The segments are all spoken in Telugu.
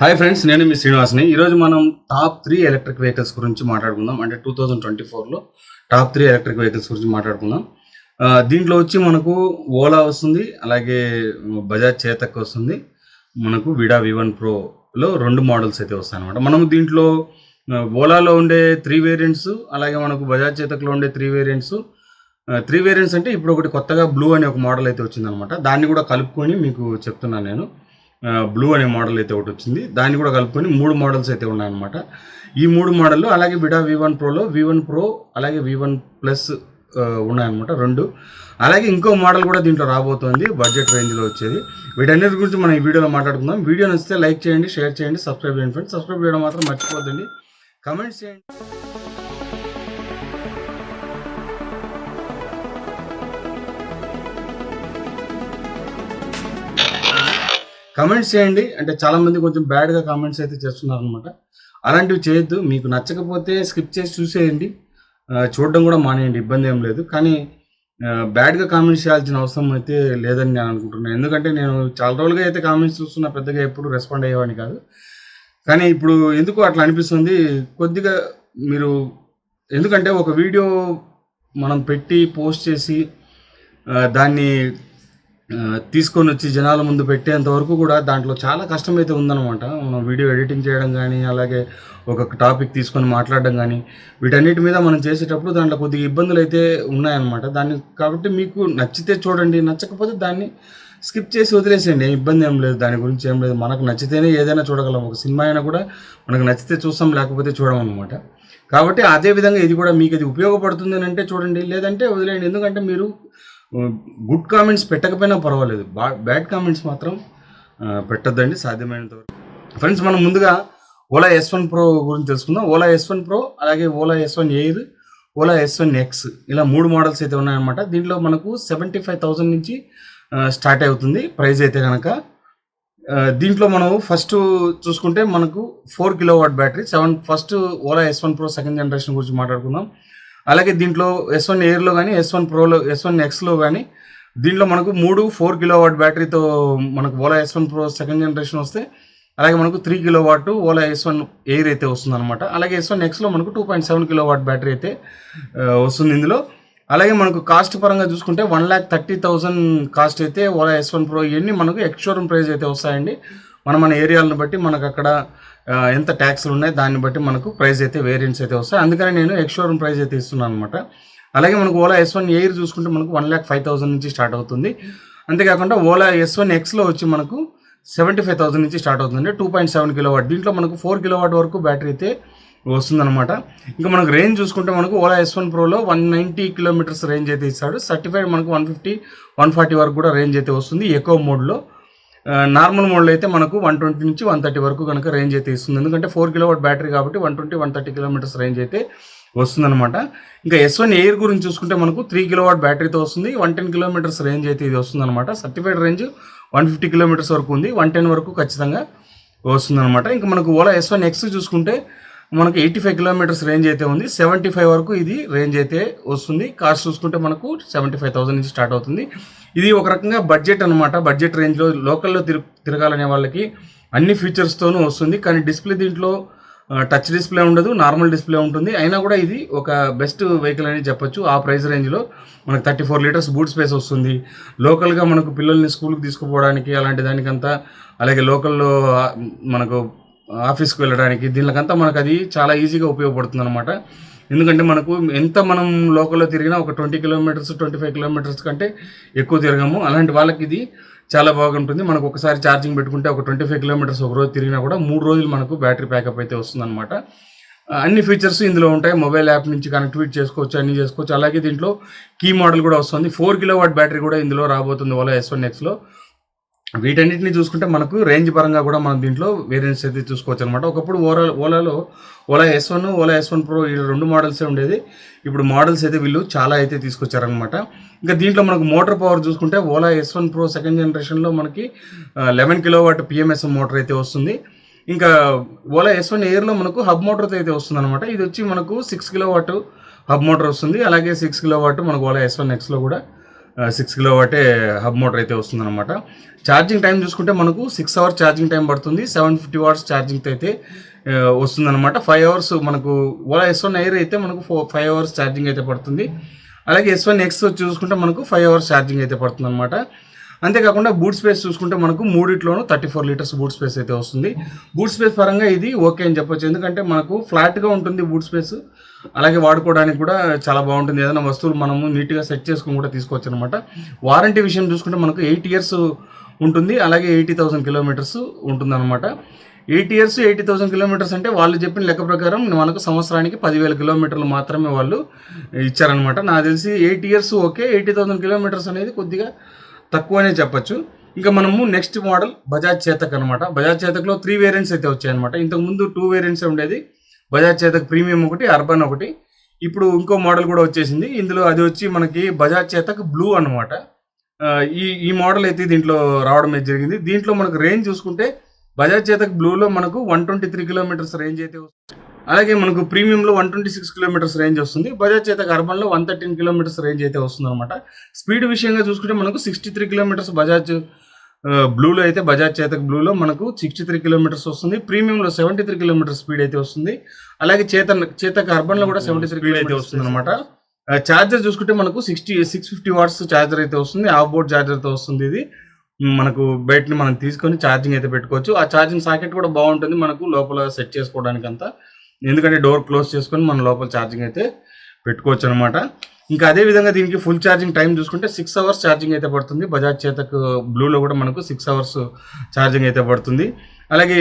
హాయ్ ఫ్రెండ్స్, నేను మీ శ్రీనివాస్ని. ఈరోజు మనం టాప్ 3 ఎలక్ట్రిక్ వెహికల్స్ గురించి మాట్లాడుకుందాం. అంటే 2024లో టాప్ 3 ఎలక్ట్రిక్ వెహికల్స్ గురించి మాట్లాడుకుందాం. దీంట్లో వచ్చి మనకు ఓలా వస్తుంది, అలాగే బజాజ్ చేతక్ వస్తుంది, మనకు విడా V1 ప్రోలో 2 మోడల్స్ అయితే వస్తాయి అనమాట. మనము దీంట్లో ఓలాలో ఉండే 3 వేరియంట్స్, అలాగే మనకు బజాజ్ చేతక్లో ఉండే 3 వేరియంట్స్. 3 వేరియంట్స్ అంటే ఇప్పుడు ఒకటి కొత్తగా బ్లూ అనే ఒక మోడల్ అయితే వచ్చిందనమాట. దాన్ని కూడా కలుపుకొని మీకు చెప్తున్నాను నేను. బ్లూ అనే మోడల్ అయితే ఒకటి వచ్చింది, దాన్ని కూడా కలుపుకొని 3 మోడల్స్ అయితే ఉన్నాయన్నమాట. ఈ 3 మోడల్ అలాగే విడా V1 ప్రోలో V1 ప్రో అలాగే V1 ప్లస్ ఉన్నాయన్నమాట 2. అలాగే ఇంకో మోడల్ కూడా దీంట్లో రాబోతోంది, బడ్జెట్ రేంజ్లో వచ్చేది. వీటన్నిటి గురించి మనం ఈ వీడియోలో మాట్లాడుకుందాం. వీడియో నచ్చితే లైక్ చేయండి, షేర్ చేయండి, సబ్స్క్రైబ్ చేయండి ఫ్రెండ్స్. సబ్స్క్రైబ్ చేయడం మాత్రం మర్చిపోద్దండి. కమెంట్స్ చేయండి. కమెంట్స్ చేయండి. అంటే చాలామంది కొంచెం బ్యాడ్గా కామెంట్స్ అయితే చేస్తున్నారు అనమాట. అలాంటివి చేయొద్దు. మీకు నచ్చకపోతే స్కిప్ చేసి చూసేయండి, చూడడం కూడా మానేయండి, ఇబ్బంది ఏం లేదు. కానీ బ్యాడ్గా కామెంట్స్ చేయాల్సిన అవసరం అయితే లేదని నేను అనుకుంటున్నాను. ఎందుకంటే నేను చాలా రోజులుగా అయితే కామెంట్స్ చూస్తున్నా, పెద్దగా ఎప్పుడు రెస్పాండ్ అయ్యేవాడిని కాదు. కానీ ఇప్పుడు ఎందుకు అట్లా అనిపిస్తుంది కొద్దిగా. మీరు ఎందుకంటే ఒక వీడియో మనం పెట్టి పోస్ట్ చేసి దాన్ని తీసుకొని వచ్చి జనాల ముందు పెట్టేంత వరకు కూడా దాంట్లో చాలా కష్టమైతే ఉందన్నమాట. మనం వీడియో ఎడిటింగ్ చేయడం కానీ, అలాగే ఒక టాపిక్ తీసుకొని మాట్లాడడం కానీ, వీటన్నిటి మీద మనం చేసేటప్పుడు దాంట్లో కొద్దిగా ఇబ్బందులు అయితే ఉన్నాయన్నమాట. కాబట్టి మీకు నచ్చితే చూడండి, నచ్చకపోతే దాన్ని స్కిప్ చేసి వదిలేసేయండి, ఇబ్బంది ఏం లేదు, దాని గురించి ఏం లేదు. మనకు నచ్చితేనే ఏదైనా చూడగలం. ఒక సినిమా అయినా కూడా మనకు నచ్చితే చూస్తాం, లేకపోతే చూడమన్నమాట. కాబట్టి అదేవిధంగా ఇది కూడా మీకు ఇది ఉపయోగపడుతుంది అని అంటే చూడండి, లేదంటే వదిలేయండి. ఎందుకంటే మీరు గుడ్ కామెంట్స్ పెట్టకపోయినా పర్వాలేదు, బ్యాడ్ కామెంట్స్ మాత్రం పెట్టద్దండి సాధ్యమైనంత వరకు. ఫ్రెండ్స్, మనం ముందుగా ఓలా S1 ప్రో గురించి తెలుసుకుందాం. ఓలా S1 ప్రో, అలాగే Ola S1 air, Ola S1 X, ఇలా 3 మోడల్స్ అయితే ఉన్నాయన్నమాట. దీంట్లో మనకు 75,000 నుంచి స్టార్ట్ అవుతుంది ప్రైస్ అయితే కనుక. దీంట్లో మనం ఫస్ట్ చూసుకుంటే మనకు 4 kilowatt battery. First Ola S1 pro second generation గురించి మాట్లాడుకుందాం. అలాగే దీంట్లో S1 ఎయిర్లో కానీ, S1 ప్రోలో, S1 Xలో కానీ దీంట్లో మనకు 4 కిలోవాట్ బ్యాటరీతో మనకు Ola S1 pro second generation వస్తే, అలాగే మనకు 3 కిలోవాట్ ఓలా S1 ఎయిర్ అయితే వస్తుంది అనమాట. అలాగే S1 Xలో మనకు 2.7 కిలోవాట్ బ్యాటరీ అయితే వస్తుంది ఇందులో. అలాగే మనకు కాస్ట్ పరంగా చూసుకుంటే 1,30,000 కాస్ట్ అయితే ఓలా S1 ప్రో. ఇవన్నీ మనకు ఎక్స్ షోరూమ్ ప్రైస్ అయితే వస్తాయండి. మన ఏరియాలను బట్టి మనకు అక్కడ ఎంత ట్యాక్స్లు ఉన్నాయి దాన్ని బట్టి మనకు ప్రైస్ అయితే వేరియంట్స్ అయితే వస్తాయి. అందుకని నేను ఎక్స్ షోరూమ్ ప్రైస్ అయితే ఇస్తున్నాను అనమాట. అలాగే మనకు ఓలా S1 ఎయిర్ చూసుకుంటే మనకు 1,05,000 నుంచి స్టార్ట్ అవుతుంది. అంతేకాకుండా ఓలా S1 Xలో వచ్చి మనకు 75,000 నుంచి స్టార్ట్ అవుతుంది, 2.7 కిలోవాట్. దీంట్లో మనకు 4 కిలోవాట్ వరకు బ్యాటరీ అయితే వస్తుందన్నమాట. ఇంకా మనకు రేంజ్ చూసుకుంటే మనకు ఓలా S1 ప్రోలో 190 కిలోమీటర్స్ రేంజ్ అయితే ఇస్తాడు. సర్టిఫైడ్ మనకు 150, 140 వరకు కూడా రేంజ్ అయితే వస్తుంది ఎకో మోడ్లో. నార్మల్ మోడ్లో అయితే మనకు 120 నుంచి 130 వరకు కనుక రేంజ్ అయితే ఇస్తుంది. ఎందుకంటే 4 కిలోవాట్ బ్యాటరీ కాబట్టి 120, 130 కిలోమీటర్స్ రేంజ్ అయితే వస్తుందన్నమాట. ఇంకా S1 ఎయిర్ గురించి చూసుకుంటే మనకు 3 కిలోవాట్ బ్యాటరీతో వస్తుంది, 110 కిలోమీటర్స్ రేంజ్ అయితే ఇది వస్తుందన్నమాట. సర్టిఫైడ్ రేంజ్ 150 కిలోమీటర్స్ వరకు ఉంది, 110 వరకు ఖచ్చితంగా వస్తుందన్నమాట. ఇంకా మనకు ఓలా S1 X చూసుకుంటే మనకు 85 కిలోమీటర్స్ రేంజ్ అయితే ఉంది, 75 వరకు ఇది రేంజ్ అయితే వస్తుంది. కాస్ట్ చూసుకుంటే మనకు 75,000 నుంచి స్టార్ట్ అవుతుంది. ఇది ఒక రకంగా బడ్జెట్ అనమాట. బడ్జెట్ రేంజ్లో లోకల్లో తిరగాలనే వాళ్ళకి అన్ని ఫీచర్స్తోనూ వస్తుంది. కానీ డిస్ప్లే దీంట్లో టచ్ డిస్ప్లే ఉండదు, నార్మల్ డిస్ప్లే ఉంటుంది. అయినా కూడా ఇది ఒక బెస్ట్ వెహికల్ అని చెప్పొచ్చు. ఆ ప్రైస్ రేంజ్లో మనకు 34 లీటర్స్ బూట్ స్పేస్ వస్తుంది. లోకల్గా మనకు పిల్లల్ని స్కూల్కి తీసుకుపోవడానికి అలాంటి దానికంతా, అలాగే లోకల్లో మనకు ఆఫీస్కి వెళ్ళడానికి దీనికంతా మనకు అది చాలా ఈజీగా ఉపయోగపడుతుంది అనమాట. ఎందుకంటే మనకు ఎంత మనం లోకల్లో తిరిగినా ఒక 20 కిలోమీటర్స్, 25 కిలోమీటర్స్ కంటే ఎక్కువ తిరగము. అలాంటి వాళ్ళకి ఇది చాలా బాగుంటుంది. మనకు ఒకసారి ఛార్జింగ్ పెట్టుకుంటే ఒక 25 కిలోమీటర్స్ ఒక రోజు తిరిగినా కూడా 3 రోజులు మనకు బ్యాటరీ ప్యాకప్ అయితే వస్తుందన్నమాట. అన్ని ఫీచర్స్ ఇందులో ఉంటాయి. మొబైల్ యాప్ నుంచి కనెక్టివిటీ చేసుకోవచ్చు, అన్నీ చేసుకోవచ్చు. అలాగే దీంట్లో కీ మోడల్ కూడా వస్తుంది. 4 కిలోవాట్ బ్యాటరీ కూడా ఇందులో రాబోతుంది ఓలా S1 Xలో. వీటన్నిటిని చూసుకుంటే మనకు రేంజ్ పరంగా కూడా మనం దీంట్లో వేరియంట్స్ అయితే చూసుకోవచ్చు అనమాట. ఒకప్పుడు ఓలాలో Ola S1, Ola S1 pro ఈ 2 మోడల్సే ఉండేది. ఇప్పుడు మోడల్స్ అయితే వీళ్ళు చాలా అయితే తీసుకొచ్చారనమాట. ఇంకా దీంట్లో మనకు మోటార్ పవర్ చూసుకుంటే ఓలా S1 ప్రో సెకండ్ జనరేషన్లో మనకి 11 కిలోవాట్ PMS మోటార్ అయితే వస్తుంది. ఇంకా ఓలా S1 ఎయిర్లో మనకు హబ్ మోటార్ అయితే వస్తుంది అనమాట. ఇది వచ్చి మనకు 6 కిలోవాట్ హబ్ మోటార్ వస్తుంది. అలాగే 6 కిలోవాట్ మనకు ఓలా S1 Xలో కూడా 6 కిలోవాటే హబ్ మోటార్ అయితే వస్తుందన్నమాట. ఛార్జింగ్ టైం చూసుకుంటే మనకు 6 అవర్స్ ఛార్జింగ్ టైం పడుతుంది. 750 వాట్స్ ఛార్జింగ్ అయితే వస్తుందన్నమాట. 5 అవర్స్ మనకు ఓలా S1 ఎయిర్ అయితే మనకు 5 అవర్స్ ఛార్జింగ్ అయితే పడుతుంది. అలాగే S1 X చూసుకుంటే మనకు 5 అవర్స్ ఛార్జింగ్ అయితే పడుతుంది అనమాట. అంతేకాకుండా బూట్ స్పేస్ చూసుకుంటే మనకు మూడిట్లోనూ 34 లీటర్స్ బూట్ స్పేస్ అయితే వస్తుంది. బూట్ స్పేస్ పరంగా ఇది ఓకే అని చెప్పొచ్చు, ఎందుకంటే మనకు ఫ్లాట్గా ఉంటుంది బూట్ స్పేస్. అలాగే వాడుకోవడానికి కూడా చాలా బాగుంటుంది. ఏదైనా వస్తువులు మనము నీట్గా సెట్ చేసుకుని కూడా తీసుకోవచ్చు అనమాట. వారంటీ విషయం చూసుకుంటే మనకు 8 ఇయర్స్ ఉంటుంది. అలాగే 80,000 కిలోమీటర్స్ ఉంటుంది అనమాట. 8 ఇయర్స్ 80,000 కిలోమీటర్స్ అంటే వాళ్ళు చెప్పిన లెక్క ప్రకారం మనకు సంవత్సరానికి 10,000 కిలోమీటర్లు మాత్రమే వాళ్ళు ఇచ్చారనమాట. నాకు తెలిసి 8 ఇయర్స్ ఓకే, 80,000 కిలోమీటర్స్ అనేది కొద్దిగా తక్కువనే చెప్పచ్చు. ఇంకా మనము నెక్స్ట్ మోడల్ బజాజ్ చేతక్ అనమాట. బజాజ్ చేతక్లో 3 వేరియంట్స్ అయితే వచ్చాయన్నమాట. ఇంతకుముందు 2 వేరియంట్స్ ఉండేది, బజాజ్ చేతక్ ప్రీమియం ఒకటి, అర్బన్ ఒకటి. ఇప్పుడు ఇంకో మోడల్ కూడా వచ్చేసింది. ఇందులో అది వచ్చి మనకి బజాజ్ చేతక్ బ్లూ అనమాట. ఈ మోడల్ అయితే దీంట్లో రావడం అయితే జరిగింది. దీంట్లో మనకు రేంజ్ చూసుకుంటే బజాజ్ చేతక్ బ్లూలో మనకు 123 కిలోమీటర్స్ రేంజ్ అయితే వస్తుంది. అలాగే మనకు ప్రీమియంలో 126 కిలోమీటర్స్ రేంజ్ వస్తుంది. బజాజ్ చేతక్ అర్బన్లో 113 కిలోమీటర్స్ రేంజ్ అయితే వస్తుంది అనమాట. స్పీడ్ విషయంగా చూసుకుంటే మనకు 63 కిలోమీటర్స్ బజాజ్ బ్లూలో అయితే బజాజ్ చేతక్ బ్లూలో మనకు 63 కిలోమీటర్స్ వస్తుంది. ప్రీమియంలో 73 కిలోమీటర్స్ స్పీడ్ అయితే వస్తుంది. అలాగే చేతక్ అర్బన్లో కూడా 73 స్పీడ్ అయితే వస్తుంది అనమాట. ఛార్జర్ చూసుకుంటే మనకు 650 వాట్స్ ఛార్జర్ అయితే వస్తుంది. ఆఫ్ బోర్డ్ ఛార్జర్తో వస్తుంది. ఇది మనకు బయటని మనం తీసుకొని ఛార్జింగ్ అయితే పెట్టుకోవచ్చు. ఆ ఛార్జింగ్ సాకెట్ కూడా బాగుంటుంది మనకు లోపల సెట్ చేసుకోవడానికి అంతా, ఎందుకంటే డోర్ క్లోజ్ చేసుకొని మన లోపల ఛార్జింగ్ అయితే పెట్టుకోవచ్చు అనమాట. ఇంకా అదే విధంగా దీనికి ఫుల్ ఛార్జింగ్ టైం చూసుకుంటే 6 అవర్స్ ఛార్జింగ్ అయితే పడుతుంది. బజాజ్ చేతక్ బ్లూలో కూడా మనకు 6 అవర్స్ ఛార్జింగ్ అయితే పడుతుంది. అలాగే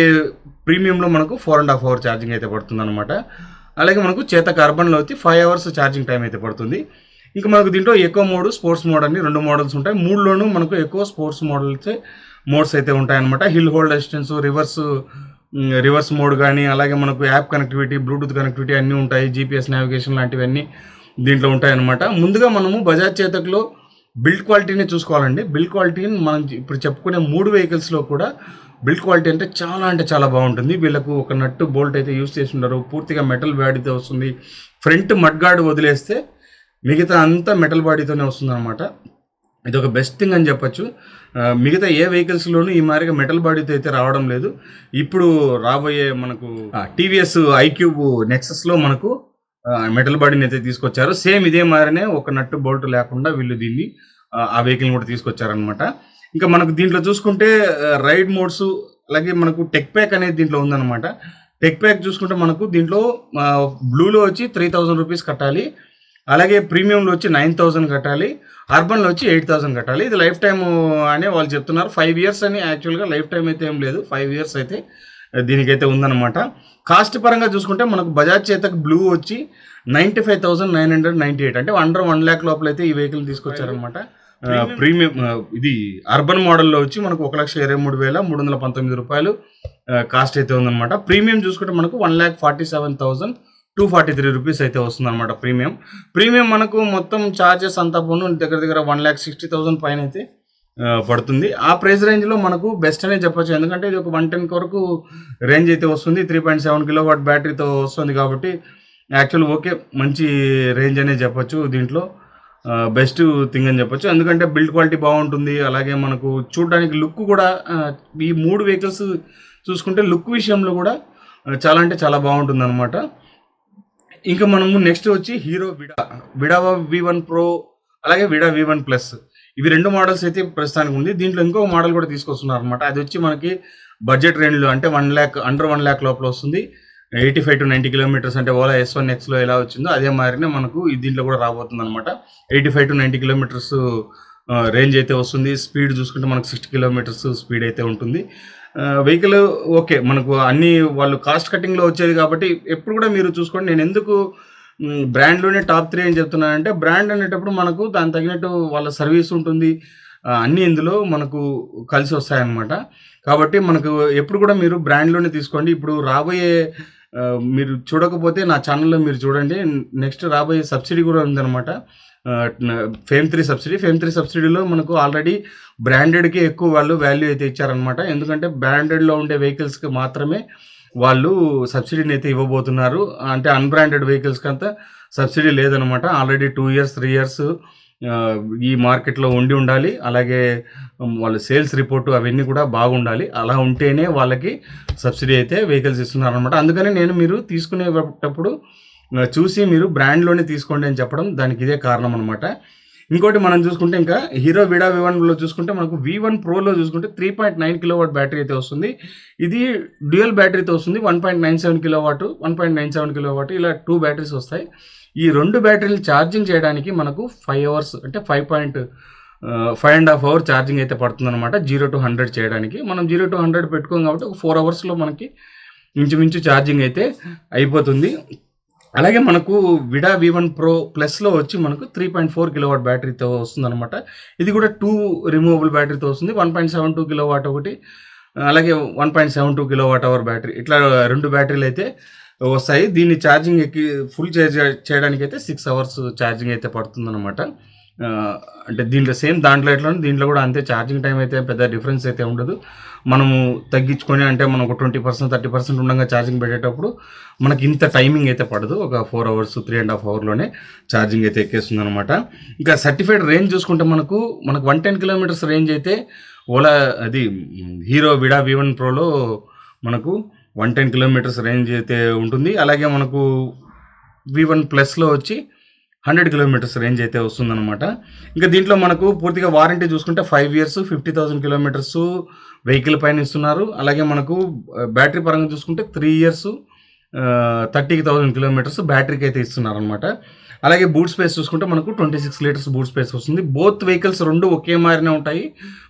ప్రీమియంలో మనకు 4.5 అవర్ ఛార్జింగ్ అయితే పడుతుంది అనమాట. అలాగే మనకు చేతక్ అర్బన్లో వచ్చి 5 అవర్స్ ఛార్జింగ్ టైం అయితే పడుతుంది. ఇంకా మనకు దీంట్లో ఎక్కువ మోడ్, స్పోర్ట్స్ మోడ్ అని 2 మోడల్స్ ఉంటాయి. 3లోనూ మనకు ఎక్కువ స్పోర్ట్స్ మోడ్స్ అయితే ఉంటాయన్నమాట. Hill hold assistance, reverse mode కానీ, అలాగే మనకు యాప్ కనెక్టివిటీ, బ్లూటూత్ కనెక్టివిటీ అన్నీ ఉంటాయి. GPS నావిగేషన్ లాంటివన్నీ దీంట్లో ఉంటాయన్నమాట. ముందుగా మనము బజాజ్ చేతక్లో బిల్డ్ క్వాలిటీని చూసుకోవాలండి. బిల్డ్ క్వాలిటీని మనం ఇప్పుడు చెప్పుకునే 3 వెహికల్స్లో కూడా బిల్డ్ క్వాలిటీ అంటే చాలా బాగుంటుంది. వీళ్ళకు ఒక నట్టు బోల్ట్ అయితే యూస్ చేసి ఉండరు. పూర్తిగా మెటల్ బాడీతో వస్తుంది. ఫ్రంట్ మడ్ గార్డ్ వదిలేస్తే మిగతా అంతా మెటల్ బాడీతోనే వస్తుంది అనమాట. ఇది ఒక బెస్ట్ థింగ్ అని చెప్పచ్చు. మిగతా ఏ వెహికల్స్లోనూ ఈ మాదిరిగా మెటల్ బాడీతో అయితే రావడం లేదు. ఇప్పుడు రాబోయే మనకు TVS iQube నెక్సస్లో మనకు మెటల్ బాడీని అయితే తీసుకొచ్చారు. సేమ్ ఇదే మాదిరినే ఒక నట్టు బోల్ట్ లేకుండా వీళ్ళు దీన్ని ఆ వెహికల్ని కూడా తీసుకొచ్చారనమాట. ఇంకా మనకు దీంట్లో చూసుకుంటే రైడ్ మోడ్స్, అలాగే మనకు టెక్ ప్యాక్ అనేది దీంట్లో ఉందన్నమాట. టెక్ ప్యాక్ చూసుకుంటే మనకు దీంట్లో బ్లూలో వచ్చి 3,000 రూపీస్ కట్టాలి. అలాగే ప్రీమియంలో వచ్చి 9,000 కట్టాలి. అర్బన్లో వచ్చి 8,000 కట్టాలి. ఇది లైఫ్ టైమ్ అని వాళ్ళు చెప్తున్నారు. 5 ఇయర్స్ అని, యాక్చువల్గా లైఫ్ టైం అయితే ఏం లేదు, 5 ఇయర్స్ అయితే దీనికైతే ఉందన్నమాట. కాస్ట్ పరంగా చూసుకుంటే మనకు బజాజ్ చేతక్ బ్లూ వచ్చి 95,998, అంటే అండర్ 1 lakh లోపల అయితే ఈ వెహికల్ తీసుకొచ్చారనమాట. ప్రీమియం ఇది అర్బన్ మోడల్లో వచ్చి మనకు 1,23,319 రూపాయలు కాస్ట్ అయితే ఉందన్నమాట. ప్రీమియం చూసుకుంటే మనకు 1,47,243 రూపీస్ అయితే వస్తుంది అనమాట. ప్రీమియం మనకు మొత్తం ఛార్జెస్ అంతా పోను దగ్గర 1,60,000 పైన అయితే పడుతుంది. ఆ ప్రైస్ రేంజ్లో మనకు బెస్ట్ అనే చెప్పొచ్చు, ఎందుకంటే ఇది ఒక 110 వరకు రేంజ్ అయితే వస్తుంది. 3.7 కిలోవాట్ బ్యాటరీతో వస్తుంది కాబట్టి యాక్చువల్ ఓకే, మంచి రేంజ్ అనే చెప్పొచ్చు. దీంట్లో బెస్ట్ థింగ్ అని చెప్పొచ్చు, ఎందుకంటే బిల్డ్ క్వాలిటీ బాగుంటుంది. అలాగే మనకు చూడడానికి లుక్ కూడా ఈ 3 వెహికల్స్ చూసుకుంటే లుక్ విషయంలో కూడా చాలా అంటే చాలా బాగుంటుంది అనమాట. ఇంకా మనము నెక్స్ట్ వచ్చి హీరో విడా V1 Pro, అలాగే విడా V1 Plus, ఇవి 2 మోడల్స్ అయితే ప్రస్తుతానికి ఉంది. దీంట్లో ఇంకో మోడల్ కూడా తీసుకొస్తున్నారు అనమాట. అది వచ్చి మనకి బడ్జెట్ రేంజ్లో, అంటే 1 lakh అండర్ 1 lakh లోపల వస్తుంది. 85 to 90 కిలోమీటర్స్, అంటే ఓలా S1 Xలో ఎలా వచ్చిందో అదే మాదిరినే మనకు దీంట్లో కూడా రాబోతుంది అనమాట. 85 to 90 కిలోమీటర్స్ రేంజ్ అయితే వస్తుంది. స్పీడ్ చూసుకుంటే మనకు 60 కిలోమీటర్స్ స్పీడ్ అయితే ఉంటుంది. వెహికల్ ఓకే, మనకు అన్ని వాళ్ళు కాస్ట్ కటింగ్లో వచ్చేది కాబట్టి ఎప్పుడు కూడా మీరు చూసుకోండి. నేను ఎందుకు బ్రాండ్లోనే టాప్ 3 అని చెప్తున్నానంటే, బ్రాండ్ అనేటప్పుడు మనకు దాని తగినట్టు వాళ్ళ సర్వీస్ ఉంటుంది, అన్నీ ఇందులో మనకు కలిసి వస్తాయన్నమాట. కాబట్టి మనకు ఎప్పుడు కూడా మీరు బ్రాండ్లోనే తీసుకోండి. ఇప్పుడు రాబోయే మీరు చూడకపోతే నా ఛానల్లో మీరు చూడండి, నెక్స్ట్ రాబోయే సబ్సిడీ కూడా ఉందన్నమాట. ఫేమ్ 3 సబ్సిడీలో మనకు ఆల్రెడీ బ్రాండెడ్కి ఎక్కువ వాళ్ళు వాల్యూ అయితే ఇచ్చారనమాట. ఎందుకంటే బ్రాండెడ్లో ఉండే వెహికల్స్కి మాత్రమే వాళ్ళు సబ్సిడీని అయితే ఇవ్వబోతున్నారు. అంటే అన్బ్రాండెడ్ వెహికల్స్కి అంతా సబ్సిడీ లేదనమాట. ఆల్రెడీ 2 years 3 years ఈ మార్కెట్‌లో ఉండాలి. అలాగే వాళ్ళ సేల్స్ రిపోర్ట్ అవన్నీ కూడా బాగుండాలి. అలా ఉంటేనే వాళ్ళకి సబ్సిడీ అయితే వెహికల్స్ ఇస్తున్నారనమాట. అందుకని నేను మీరు తీసుకునేటప్పుడు చూసి మీరు బ్రాండ్‌లోనే తీసుకోండి అని చెప్పడం దానికి ఇదే కారణం అనమాట. ఇంకోటి మనం చూసుకుంటే ఇంకా హీరో విడా V1లో చూసుకుంటే మనకు V1 ప్రోలో చూసుకుంటే 3.9 కిలోవాట్ బ్యాటరీ అయితే వస్తుంది. ఇది డ్యూయల్ బ్యాటరీతో వస్తుంది. 1.97 కిలోవాట్, 1.97 కిలోవాట్ ఇలా 2 బ్యాటరీస్ వస్తాయి. ఈ 2 బ్యాటరీలు ఛార్జింగ్ చేయడానికి మనకు 5 అవర్స్ అంటే 5.5 అవర్ ఛార్జింగ్ అయితే పడుతుందనమాట. 0-100 చేయడానికి. మనం 0-100 పెట్టుకోం కాబట్టి ఒక 4 అవర్స్‌లో మనకి ఇంచుమించు ఛార్జింగ్ అయితే అయిపోతుంది. అలాగే మనకు విడా V1 ప్రో ప్లస్‌లో వచ్చి మనకు 3.4 కిలోవాట్ బ్యాటరీతో వస్తుందనమాట. ఇది కూడా 2 రిమూవబుల్ బ్యాటరీతో వస్తుంది. 1.72 కిలోవాట్ ఒకటి, అలాగే 1.72 కిలోవాట్ అవర్ బ్యాటరీ, ఇట్లా 2 బ్యాటరీలు అయితే వస్తాయి. దీన్ని ఛార్జింగ్ ఫుల్ చేయడానికి అయితే 6 అవర్స్ ఛార్జింగ్ అయితే పడుతుందనమాట. అంటే దాంట్లో ఎట్లా దీంట్లో కూడా అంతే ఛార్జింగ్ టైం అయితే పెద్ద డిఫరెన్స్ అయితే ఉండదు. మనము తగ్గించుకొని అంటే మనం ఒక 20% 30% ఉండగా ఛార్జింగ్ పెట్టేటప్పుడు మనకి ఇంత టైమింగ్ అయితే పడదు. ఒక 4 అవర్స్ 3.5 అవర్లోనే ఛార్జింగ్ అయితే ఎక్కేస్తుంది అనమాట. ఇంకా సర్టిఫైడ్ రేంజ్ చూసుకుంటే మనకు 110 కిలోమీటర్స్ రేంజ్ అయితే ఓలా అది హీరో విడా V1 ప్రోలో మనకు 110 కిలోమీటర్స్ రేంజ్ అయితే ఉంటుంది. అలాగే మనకు V1 ప్లస్లో వచ్చి 100 కిలోమీటర్స్ రేంజ్ అయితే వస్తుందన్నమాట. ఇంకా దీంట్లో మనకు పూర్తిగా వారంటీ చూసుకుంటే 5 ఇయర్స్ 50,000 కిలోమీటర్స్ వెహికల్ పైన ఇస్తున్నారు. అలాగే మనకు బ్యాటరీ పరంగా చూసుకుంటే 3 ఇయర్స్ 30,000 కిలోమీటర్స్ బ్యాటరీకి అయితే ఇస్తున్నారు అనమాట. అలాగే బూట్ స్పేస్ చూసుకుంటే మనకు 26 లీటర్స్ బూట్ స్పేస్ వస్తుంది. బోత్ వెహికల్స్ 2 ఒకే మారినే ఉంటాయి,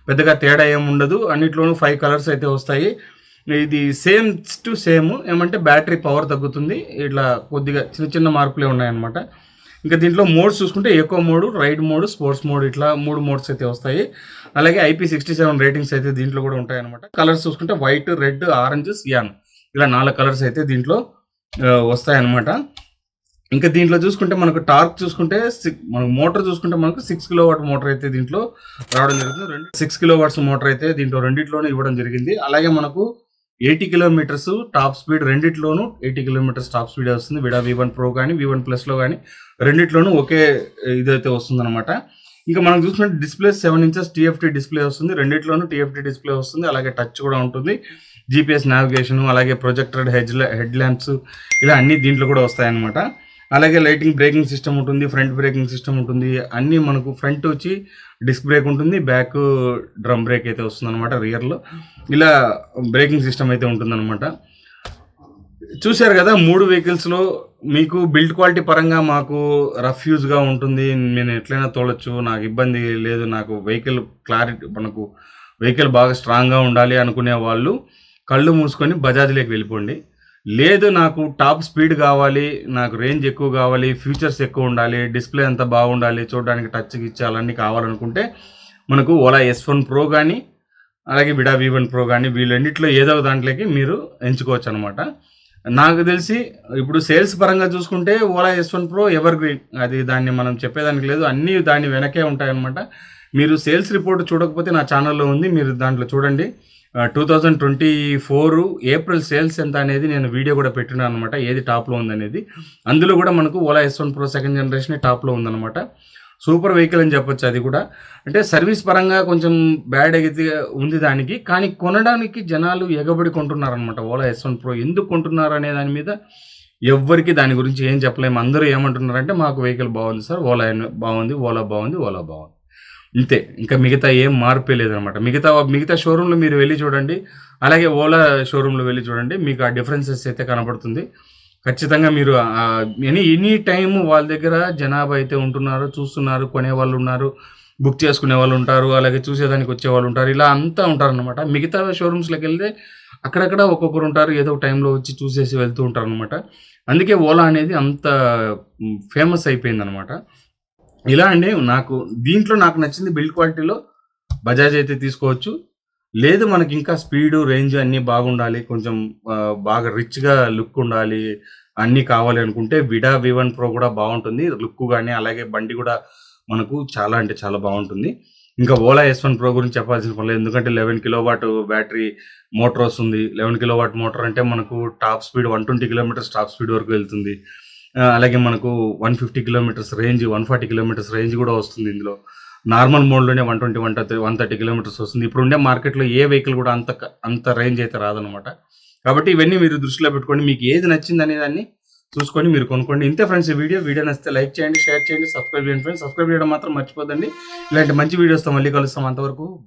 పెద్దగా తేడా ఏమి ఉండదు. అన్నిట్లోనూ 5 కలర్స్ అయితే వస్తాయి. ఇది సేమ్ టు సేమ్, ఏమంటే బ్యాటరీ పవర్ తగ్గుతుంది, ఇట్లా కొద్దిగా చిన్న మార్పులే ఉన్నాయన్నమాట. ఇంకా దీంట్లో మోడ్స్ చూసుకుంటే eco mode, ride mode, sports mode, ఇట్లా 3 మోడ్స్ అయితే వస్తాయి. అలాగే IP67 రేటింగ్స్ అయితే దీంట్లో కూడా ఉంటాయి అనమాట. కలర్స్ చూసుకుంటే వైట్, రెడ్, ఆరెంజ్, సియాన్, ఇలా 4 కలర్స్ అయితే దీంట్లో వస్తాయి అనమాట. ఇంకా దీంట్లో చూసుకుంటే మనకు టార్క్ చూసుకుంటే మనకు మోటార్ చూసుకుంటే మనకు 6 కిలోవాట్ మోటార్ అయితే దీంట్లో రావడం జరుగుతుంది. 6 కిలోవాట్స్ మోటార్ అయితే దీంట్లో రెండిట్లోనే ఇవ్వడం జరిగింది. అలాగే మనకు 80 కిలోమీటర్స్ టాప్ స్పీడ్, రెండిట్లోనూ 80 కిలోమీటర్స్ టాప్ స్పీడ్ వస్తుంది. విడా V1 ప్రో కానీ V1 ప్లస్లో కానీ రెండిట్లోనూ ఒకే ఇదైతే వస్తుంది అనమాట. ఇంకా మనం చూసుకుంటే డిస్ప్లే 7 ఇంచెస్ TFT డిస్ప్లే వస్తుంది. రెండిట్లోనూ TFT డిస్ప్లే వస్తుంది. అలాగే టచ్ కూడా ఉంటుంది. GPS నావిగేషన్, అలాగే ప్రొజెక్టెడ్ హెడ్ ల్యాంప్స్, ఇలా అన్ని దీంట్లో కూడా వస్తాయన్నమాట. అలాగే లైటింగ్, బ్రేకింగ్ సిస్టమ్ ఉంటుంది, ఫ్రంట్ బ్రేకింగ్ సిస్టమ్ ఉంటుంది. అన్నీ మనకు ఫ్రంట్ వచ్చి డిస్క్ బ్రేక్ ఉంటుంది, బ్యాక్ డ్రమ్ బ్రేక్ అయితే వస్తుంది అనమాట. రియర్లో ఇలా బ్రేకింగ్ సిస్టమ్ అయితే ఉంటుందన్నమాట. చూశారు కదా, 3 వెహికల్స్లో మీకు బిల్డ్ క్వాలిటీ పరంగా మాకు రఫ్ యూజ్గా ఉంటుంది, నేను ఎట్లయినా తోలొచ్చు, నాకు ఇబ్బంది లేదు, నాకు వెహికల్ క్లారిటీ, మనకు వెహికల్ బాగా స్ట్రాంగ్గా ఉండాలి అనుకునే వాళ్ళు కళ్ళు మూసుకొని బజాజ్లోకి వెళ్ళిపోండి. లేదు నాకు టాప్ స్పీడ్ కావాలి, నాకు రేంజ్ ఎక్కువ కావాలి, ఫీచర్స్ ఎక్కువ ఉండాలి, డిస్ప్లే అంతా బాగుండాలి, చూడడానికి టచ్ గిచ్చాలన్నీ కావాలనుకుంటే మనకు ఓలా S1 ప్రో కానీ అలాగే విడా V1 ప్రో కానీ వీళ్ళన్నింటిలో ఏదో దాంట్లోకి మీరు ఎంచుకోవచ్చు అనమాట. నాకు తెలిసి ఇప్పుడు సేల్స్ పరంగా చూసుకుంటే Ola S1 pro ever green, అది దాన్ని మనం చెప్పేదానికి లేదు, అన్నీ దాని వెనకే ఉంటాయన్నమాట. మీరు సేల్స్ రిపోర్ట్ చూడకపోతే నా ఛానల్లో ఉంది, మీరు దాంట్లో చూడండి. 2024 ఏప్రిల్ సేల్స్ ఎంత అనేది నేను వీడియో కూడా పెట్టినాను అనమాట, ఏది టాప్లో ఉందనేది. అందులో కూడా మనకు Ola S1 pro second generation టాప్లో ఉందన్నమాట. సూపర్ వెహికల్ అని చెప్పొచ్చు. అది కూడా అంటే సర్వీస్ పరంగా కొంచెం బ్యాడ్ అయితే ఉంది దానికి, కానీ కొనడానికి జనాలు ఎగబడి కొంటున్నారనమాట. ఓలా S1 ప్రో ఎందుకు కొంటున్నారు అనే దాని మీద ఎవ్వరికి దాని గురించి ఏం చెప్పలేము. అందరూ ఏమంటున్నారంటే మాకు వెహికల్ బాగుంది సార్, ఓలా బాగుంది, ఓలా బాగుంది, ఓలా బాగుంది, ఇంతే, ఇంకా మిగతా ఏం మార్పే లేదనమాట. మిగతా షోరూంలో మీరు వెళ్ళి చూడండి, అలాగే ఓలా షోరూంలో వెళ్ళి చూడండి, మీకు ఆ డిఫరెన్సెస్ అయితే కనబడుతుంది. ఖచ్చితంగా మీరు ఎనీ టైం వాళ్ళ దగ్గర జనాభా అయితే ఉంటున్నారు, చూస్తున్నారు, కొనేవాళ్ళు ఉన్నారు, బుక్ చేసుకునే వాళ్ళు ఉంటారు, అలాగే చూసేదానికి వచ్చే వాళ్ళు ఉంటారు, ఇలా అంతా ఉంటారనమాట. మిగతా షోరూమ్స్లోకి వెళ్తే అక్కడక్కడ ఒక్కొక్కరు ఉంటారు, ఏదో టైంలో వచ్చి చూసేసి వెళ్తూ ఉంటారు అనమాట. అందుకే ఓలా అనేది అంత ఫేమస్ అయిపోయింది అనమాట. ఇలా అండి, దీంట్లో నాకు నచ్చింది బిల్డ్ క్వాలిటీలో బజాజ్ అయితే తీసుకోవచ్చు. లేదు మనకి ఇంకా స్పీడు, రేంజ్ అన్నీ బాగుండాలి, కొంచెం బాగా రిచ్గా లుక్ ఉండాలి, అన్నీ కావాలి అనుకుంటే విడా V1 ప్రో కూడా బాగుంటుంది, లుక్ కానీ అలాగే బండి కూడా మనకు చాలా అంటే చాలా బాగుంటుంది. ఇంకా ఓలా S1 ప్రో గురించి చెప్పాల్సిన పని లేదు, ఎందుకంటే 11 కిలోవాట్ బ్యాటరీ మోటార్ వస్తుంది. 11 కిలోవాట్ మోటార్ అంటే మనకు top speed 120 kilometres top speed వరకు వెళ్తుంది. అలాగే మనకు 150 కిలోమీటర్స్ రేంజ్, 140 కిలోమీటర్స్ రేంజ్ కూడా వస్తుంది ఇందులో. నార్మల్ మోడ్‌లోనే 120, 130 కిలోమీటర్స్ వస్తుంది. ఇప్పుడుండే మార్కెట్‌లో ఏ వెహికల్ కూడా అంత రేంజ్ అయితే రాదనమాట. కాబట్టి ఇవన్నీ మీరు దృష్టిలో పెట్టుకోండి. మీకు ఏది నచ్చిందనే దాన్ని చూసుకొని మీరు కొనుక్కోండి. ఇంతే ఫ్రెండ్స్ ఈ వీడియో నచ్చితే లైక్ చేయండి, షేర్ చేయండి, సబ్స్క్రైబ్ చేయండి ఫ్రెండ్స్. సబ్స్క్రైబ్ చేయడం మాత్రం మర్చిపోద్దండి. ఇలాంటి మంచి వీడియోస్‌తో మళ్ళీ కలుస్తాం. అంతవరకు